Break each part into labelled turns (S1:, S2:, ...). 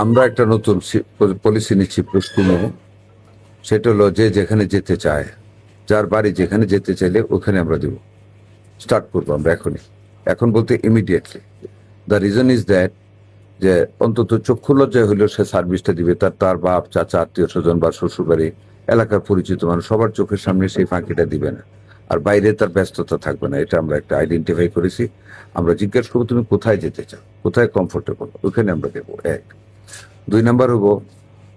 S1: আমরা একটা নতুন পলিসি নিচ্ছি স্কুলে, সেটা হলো যে যেখানে যেতে চায়, যার বাড়ি যেখানে যেতে চাইলে ওখানে আমরা দেব, স্টার্ট করবো আমরা এখনই। এখন বলতে immediately. The reason is that যে অন্তত চক্ষু লজ্জায় হইলেও সে সার্ভিসটা দিবে, তার বাপ চাচা আত্মীয় স্বজন বা শ্বশুরবাড়ি এলাকার পরিচিত মানুষ সবার চোখের সামনে সেই ফাঁকিটা দিবে না, আর বাইরে তার ব্যস্ততা থাকবে না। এটা আমরা একটা আইডেন্টিফাই করেছি। আমরা জিজ্ঞেস করবো তুমি কোথায় যেতে চাও, কোথায় কমফোর্টেবল, ওখানে আমরা দেবো। এক। 2 নাম্বার হবো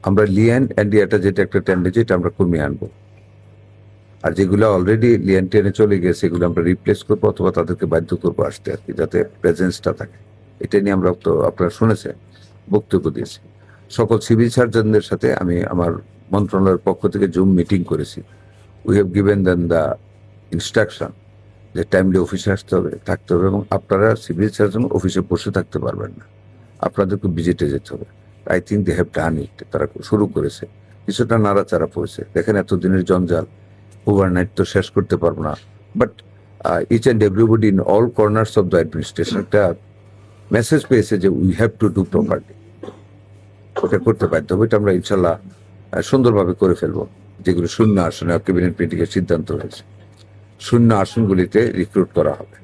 S1: আমরা লিয়ান অ্যান্ডিয়াটা, যেটা একটা টেন্ডেন্সি, এটা আমরা কমিয়ে আনবো। আর যেগুলো অলরেডি লিয়ান টেনে চলে গেছে সেগুলো আমরা রিপ্লেস করবো অথবা তাদেরকে বাধ্য করবো আসতে আর কি, যাতে প্রেজেন্সটা থাকে। এটা নিয়ে আমরা তো আপনারা শুনেছেন বক্তব্য দিয়েছি। সকল সিভিল সার্জনদের সাথে আমি আমার মন্ত্রণালয়ের পক্ষ থেকে জুম মিটিং করেছি। We have given then the instruction যে টাইমলি অফিসে আসতে হবে, থাকতে হবে, এবং আপনারা সিভিল সার্জন অফিসে বসে থাকতে পারবেন না, আপনাদেরকে ভিজিটে যেতে হবে। I think they have done it. তারা শুরু করেছে, কিছুটা নাড়াচাড়া পড়েছে। দেখেন এতদিনের জঞ্জাল ওভারনাইট তো শেষ করতে পারবো না, but each and everybody in all corners of the administration একটা মেসেজ পেয়েছে যে we have to do properly. ওটা করতে পারতে হবে। এটা আমরা ইনশাল্লাহ সুন্দরভাবে করে ফেলবো। যেগুলো শূন্য আসনে ক্যাবিনেট মিটিংয়ের সিদ্ধান্ত হয়েছে, শূন্য আসনগুলিতে রিক্রুট করা হবে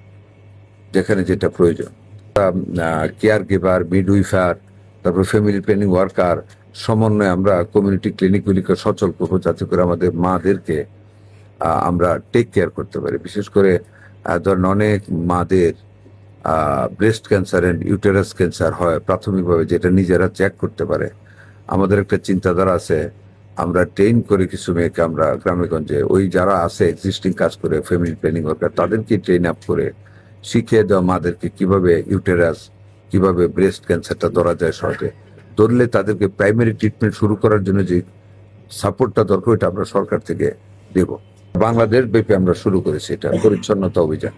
S1: যেখানে যেটা প্রয়োজন। কেয়ার গিভার, মিডউইফার, তারপর ফ্যামিলি প্ল্যানিং ওয়ার্কার সমন্বয়ে আমরা কমিউনিটি ক্লিনিকগুলিকে সচল করবো, যাতে করে আমাদের মাদেরকে আমরা টেক কেয়ার করতে পারি। বিশেষ করে ধরেন অনেক মাদের breast cancer and uterus cancer হয় প্রাথমিকভাবে, যেটা নিজেরা চেক করতে পারে। আমাদের একটা চিন্তাধারা আছে, আমরা ট্রেন করে কিছু মেয়েকে আমরা গ্রামে গঞ্জে ওই যারা আছে এক্সিস্টিং কাজ করে ফ্যামিলি প্ল্যানিং ওয়ার্কার, তাদেরকে ট্রেন আপ করে শিখিয়ে দেওয়া মাদেরকে কিভাবে ইউটেরাস, কিভাবে ব্রেস্ট ক্যান্সারটা ধরা যায় সহজে। ধরলে তাদেরকে প্রাইমারি ট্রিটমেন্ট শুরু করার জন্য যে সাপোর্টটা দরকার, ওইটা আমরা সরকার থেকে দেব। বাংলাদেশ ব্যাপী আমরা শুরু করেছি এটা পরিচ্ছন্নতা অভিযান।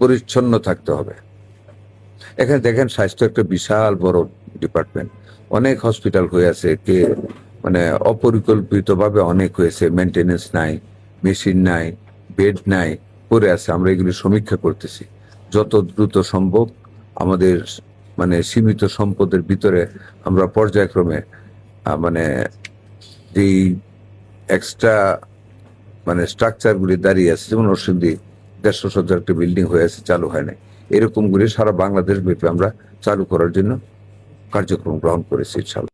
S1: পরিচ্ছন্ন থাকতে হবে। এখানে দেখেন স্বাস্থ্য একটা বিশাল বড় ডিপার্টমেন্ট। অনেক হসপিটাল হয়ে আছে, কে মানে অপরিকল্পিতভাবে অনেক হয়েছে, মেনটেনেন্স নাই, মেশিন নাই, বেড নাই, পড়ে আছে। আমরা এগুলি সমীক্ষা করতেছি। যত দ্রুত সম্ভব আমাদের মানে সীমিত সম্পদের ভিতরে আমরা পর্যায়ক্রমে মানে যেই এক্সট্রা মানে স্ট্রাকচারগুলি দাঁড়িয়ে আছে, যেমন নরসিংদী 150 শয্যার একটা বিল্ডিং হয়ে আছে, চালু হয় নাই, এরকমগুলি সারা বাংলাদেশ ব্যাপী আমরা চালু করার জন্য কার্যক্রম গ্রহণ করেছি ইনশাল্লাহ।